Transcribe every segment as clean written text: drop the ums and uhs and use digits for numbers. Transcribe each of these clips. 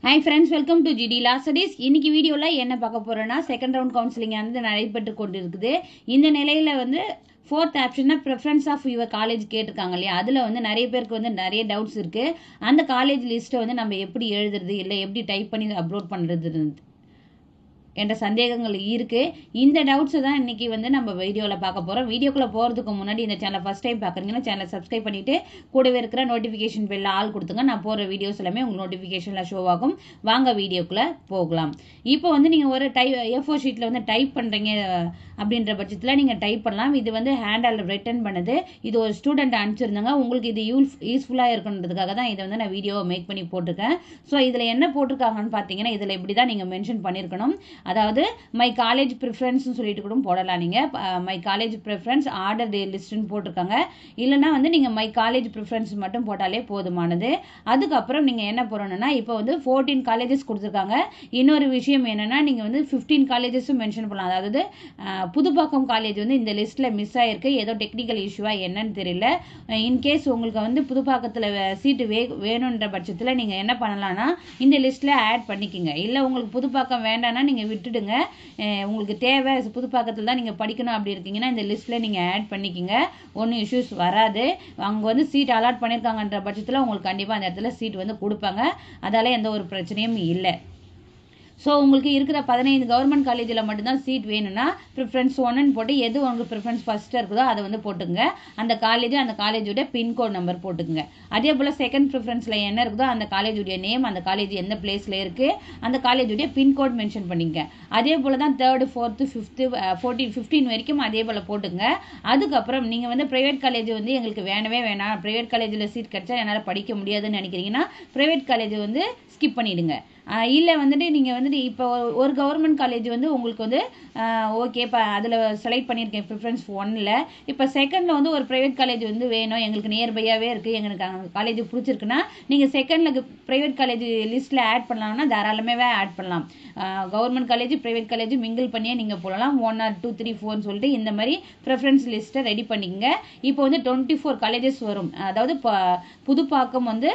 Hi friends, welcome to GD Last Studies. இன்னைக்கு வீடியோல என்ன பார்க்க போறோம்னா செகண்ட் ரவுண்ட் கவுன்சிலிங் வந்து நடைபெற்று கொண்டிருக்குது. இந்த நிலையில வந்து ஃபோர்த் ஆப்ஷன்னா ப்ரிஃபரன்ஸ் ஆஃப் யுவர் காலேஜ் கேட்டிருக்காங்க இல்லையா, அதில் வந்து நிறைய பேருக்கு வந்து நிறைய டவுட்ஸ் இருக்குது. அந்த காலேஜ் லிஸ்ட்டை வந்து நம்ம எப்படி எழுதுறது, இல்லை எப்படி டைப் பண்ணி அப்லோட் பண்ணுறது என்ற சந்தேகங்கள் இருக்குது. இந்த டவுட்ஸை தான் இன்றைக்கி வந்து நம்ம வீடியோவில் பார்க்க போகிறோம். வீடியோக்குள்ளே போகிறதுக்கு முன்னாடி இந்த சேனலை ஃபஸ்ட் டைம் பார்க்குறீங்கன்னா சேனலை சப்ஸ்கிரைப் பண்ணிவிட்டு கூடவே இருக்கிற நோட்டிஃபிகேஷன் பெல்ல ஆல் கொடுத்துங்க. நான் போகிற வீடியோஸ் எல்லாமே உங்களுக்கு நோட்டிஃபிகேஷனில் ஷோ ஆகும். வாங்க வீடியோக்குள்ளே போகலாம். இப்போ வந்து நீங்கள் ஒரு A4 ஷீட்டில் வந்து டைப் பண்ணுறீங்க அப்படின்ற பட்சத்தில் நீங்கள் டைப் பண்ணலாம். இது வந்து ஹேண்டால் ரிட்டன் பண்ணுது. இது ஒரு ஸ்டூடெண்ட் அனுப்பிச்சிருந்தாங்க. உங்களுக்கு இது யூஸ்ஃபுல்லாக இருக்குன்றதுக்காக தான் இதை வந்து நான் வீடியோவை மேக் பண்ணி போட்டிருக்கேன். ஸோ இதில் என்ன போட்டிருக்காங்கன்னு பார்த்தீங்கன்னா, இதில் இப்படி தான் நீங்கள் மென்ஷன் பண்ணியிருக்கணும். அதாவது மை காலேஜ் ப்ரிஃபரன்ஸ்னு சொல்லிட்டு கூட போடலாம். நீங்கள் மை காலேஜ் ப்ரிஃபரன்ஸ் ஆர்டர் டே லிஸ்ட்னு போட்டிருக்காங்க. இல்லைனா வந்து நீங்கள் மை காலேஜ் ப்ரிஃபரன்ஸ் மட்டும் போட்டாலே போதுமானது. அதுக்கப்புறம் நீங்கள் என்ன போடணும்னா, இப்போ வந்து 14 காலேஜஸ் கொடுத்துருக்காங்க. இன்னொரு விஷயம் என்னென்னா, நீங்கள் வந்து 15 காலேஜஸும் மென்ஷன் பண்ணலாம். அதாவது புதுப்பாக்கம் காலேஜ் வந்து இந்த லிஸ்ட்டில் மிஸ் ஆகிருக்கு. ஏதோ டெக்னிக்கல் இஷ்யூவாக என்னன்னு தெரியல. இன்கேஸ் உங்களுக்கு வந்து புதுப்பாக்கத்தில் சீட்டு வேணுன்ற பட்சத்தில் நீங்கள் என்ன பண்ணலான்னா, இந்த லிஸ்ட்டில் ஆட் பண்ணிக்கோங்க. இல்லை உங்களுக்கு புதுப்பாக்கம் வேண்டாம்னா நீங்கள் விட்டுடுங்க. உங்களுக்கு தேவை புதுப்பாக்கத்தில் தான் நீங்கள் படிக்கணும் அப்படி இருக்கீங்கன்னா இந்த லிஸ்ட்டில் நீங்கள் ஆட் பண்ணிக்கோங்க. ஒன்றும் இஷ்யூஸ் வராது. அவங்க வந்து சீட் அலாட் பண்ணியிருக்காங்கன்ற பட்சத்தில் உங்களுக்கு கண்டிப்பாக அந்த இடத்துல சீட் வந்து கொடுப்பாங்க. அதால் எந்த ஒரு பிரச்சனையும் இல்லை. ஸோ உங்களுக்கு இருக்கிற 15 கவர்மெண்ட் காலேஜில் மட்டும்தான் சீட் வேணும்னா ப்ரிஃபரன்ஸ் 1ன்னு போட்டு எது உங்களுக்கு ப்ரிஃபரன்ஸ் ஃபஸ்ட்டாக இருக்குதோ அதை வந்து போட்டுங்க. அந்த காலேஜோட பின்கோட் நம்பர் போட்டுக்குங்க. அதே போல் செகண்ட் ப்ரிஃபரன்ஸில் என்ன இருக்குதோ அந்த காலேஜுடைய நேம், அந்த காலேஜ் எந்த பிளேஸில் இருக்குது, அந்த காலேஜுடைய பின்கோட் மென்ஷன் பண்ணிங்க. அதே போல் தான் 3rd 4th 5th 14 15 வரைக்கும் அதே போல் போட்டுங்க. அதுக்கப்புறம் நீங்கள் வந்து ப்ரைவேட் காலேஜ் வந்து எங்களுக்கு வேணவே வேணாம், ப்ரைவேட் காலேஜில் சீட் கிடச்சா என்னால் படிக்க முடியாதுன்னு நினைக்கிறீங்கன்னா ப்ரைவேட் காலேஜ் வந்து ஸ்கிப் பண்ணிவிடுங்க. இல்லை வந்துட்டு நீங்கள் வந்துட்டு இப்போ ஒரு கவர்மெண்ட் காலேஜ் வந்து உங்களுக்கு வந்து ஓகே இப்போ அதில் செலக்ட் பண்ணியிருக்கேன் ப்ரிஃபரன்ஸ் 1ல். இப்போ செகண்டில் வந்து ஒரு ப்ரைவேட் காலேஜ் வந்து வேணும், எங்களுக்கு நியர்பையாகவே இருக்குது, எங்களுக்கு அந்த காலேஜ் பிடிச்சிருக்குன்னா நீங்கள் செகண்டில் ப்ரைவேட் காலேஜ் லிஸ்ட்டில் ஆட் பண்ணலாம்னா தாராளமே ஆட் பண்ணலாம். Government college private college mingle பண்ணியே நீங்கள் போடலாம். 1 or 2 3 4ன்னு சொல்லிட்டு இந்த மாதிரி ப்ரிஃபரன்ஸ் லிஸ்ட்டை ரெடி பண்ணிக்கங்க. இப்போ வந்து 24 காலேஜஸ் வரும். அதாவது புதுப்பாக்கம் வந்து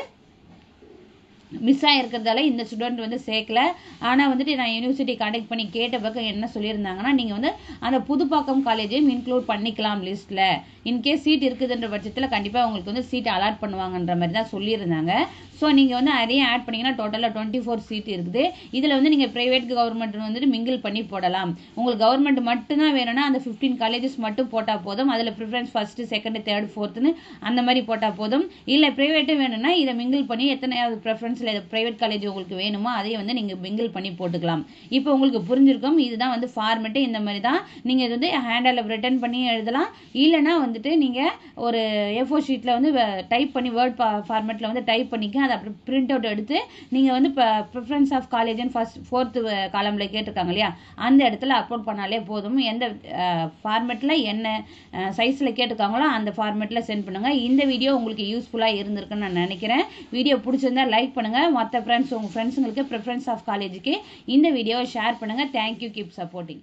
மிஸ் ஆகிருக்கிறதால இந்த ஸ்டூடெண்ட் வந்து சேர்க்கல. ஆனால் வந்துட்டு நான் யூனிவர்சிட்டி கான்டாக்ட் பண்ணி கேட்ட பக்கம் என்ன சொல்லியிருந்தாங்கன்னா, நீங்கள் வந்து அந்த புதுப்பாக்கம் காலேஜையும் இன்க்ளூட் பண்ணிக்கலாம் லிஸ்ட்டில். இன்கேஸ் சீட் இருக்குதுன்ற பட்சத்தில் கண்டிப்பாக உங்களுக்கு வந்து சீட் அலாட் பண்ணுவாங்கன்ற மாதிரி தான் சொல்லியிருந்தாங்க. ஸோ நீங்கள் வந்து அதையும் ஆட் பண்ணிங்கன்னா டோட்டலாக 24 சீட் இருக்குது. இதில் வந்து நீங்கள் ப்ரைவேட் கவர்மெண்ட் வந்துட்டு மிங்கிள் பண்ணி போடலாம். உங்களுக்கு கவர்மெண்ட் மட்டும்தான் வேணும்னா அந்த 15 காலேஜஸ் மட்டும் போட்டால் போதும். அதில் ப்ரிஃபரன்ஸ் 1st 2nd 3rd 4thன்னு அந்த மாதிரி போட்டால் போதும். இல்லை ப்ரைவேட்டும் வேணும்னா இதை மிங்கிள் பண்ணி எத்தனையாவது ப்ரிஃபரன்ஸில் ப்ரைவேட் காலேஜ் உங்களுக்கு வேணுமோ அதையே வந்து நீங்கள் மிங்கிள் பண்ணி போட்டுக்கலாம். இப்போ உங்களுக்கு புரிஞ்சிருக்கும். இதுதான் வந்து ஃபார்மெட்டு. இந்த மாதிரி தான் நீங்கள் இது வந்து ஹேண்டால் ரிட்டன் பண்ணி எழுதலாம். இல்லைனா வந்துட்டு நீங்கள் ஒரு A4 ஷீட்டில் வந்து டைப் பண்ணி வேர்ட் ஃபார்மெட்டில் வந்து டைப் பண்ணிக்க. அதை அப்படி பிரிண்ட் அவுட் எடுத்து நீங்கள் வந்து இப்போ ப்ரிஃபரன்ஸ் ஆஃப் காலேஜ்னு 4th காலமில் கேட்டிருக்காங்க இல்லையா, அந்த இடத்துல அப்லோட் பண்ணாலே போதும். எந்த ஃபார்மெட்டில் என்ன சைஸில் கேட்டிருக்காங்களோ அந்த ஃபார்மெட்டில் சென்ட் பண்ணுங்கள். இந்த வீடியோ உங்களுக்கு யூஸ்ஃபுல்லாக இருந்திருக்குன்னு நான் நினைக்கிறேன். வீடியோ பிடிச்சிருந்தா லைக் பண்ணுங்கள். மற்ற உங்கள் ஃப்ரெண்ட்ஸுங்களுக்கு ப்ரிஃபரன்ஸ் ஆஃப் காலேஜுக்கு இந்த வீடியோவை ஷேர் பண்ணுங்கள். தேங்க்யூ. Keep supporting.